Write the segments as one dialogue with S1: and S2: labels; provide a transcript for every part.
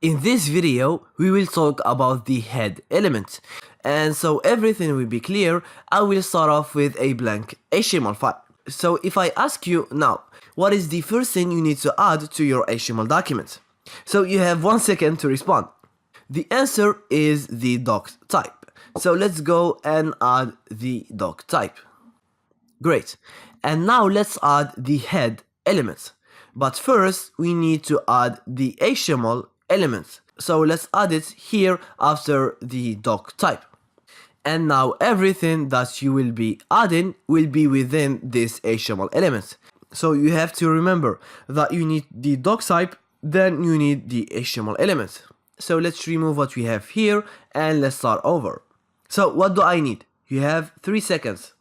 S1: In this video, we will talk about the head element. And so everything will be clear, I will start off with a blank HTML file. So if I ask you now, what is the first thing you need to add to your HTML document? So you have 1 second to respond. The answer is the doc type. So let's go and add the doc type. Great. And now let's add the head element. But first, we need to add the HTML element. So let's add it here after the doc type. And now everything that you will be adding will be within this HTML element. So you have to remember that you need the doc type, then you need the HTML element. So let's remove what we have here and let's start over. So what do I need? You have 3 seconds.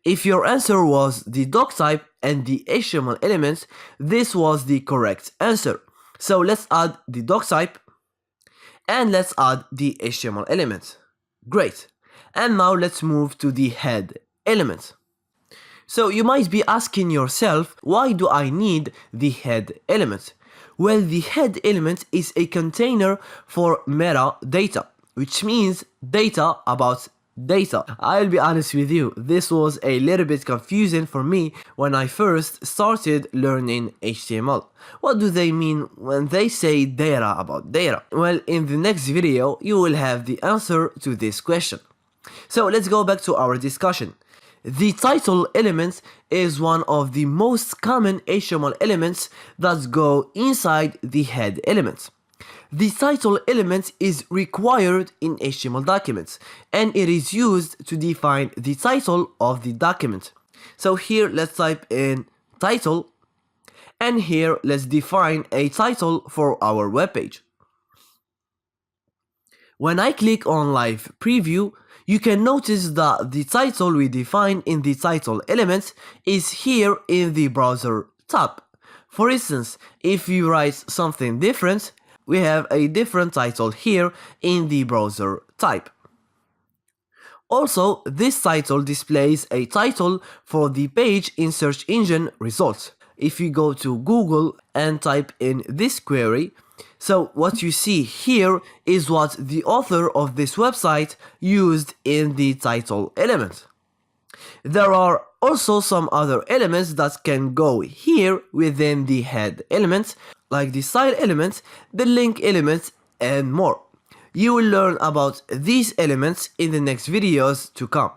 S1: If your answer was the doc type and the HTML element, this was the correct answer. So let's add the doc type and let's add the HTML element. Great. And now let's move to the head element. So you might be asking yourself, why do I need the head element? Well, the head element is a container for metadata, which means data about data. I'll be honest with you, this was a little bit confusing for me when I first started learning HTML. What do they mean when they say data about data? Well, in the next video, you will have the answer to this question. So let's go back to our discussion. The title element is one of the most common HTML elements that go inside the head element. The title element is required in HTML documents and it is used to define the title of the document. So here let's type in title and here let's define a title for our web page. When I click on live preview, you can notice that the title we define in the title element is here in the browser tab. For instance, if we write something different, we have a different title here in the browser type. Also, this title displays a title for the page in search engine results. If you go to Google and type in this query, so what you see here is what the author of this website used in the title element. There are also some other elements that can go here within the head element, like the style element, the link element, and more. You will learn about these elements in the next videos to come.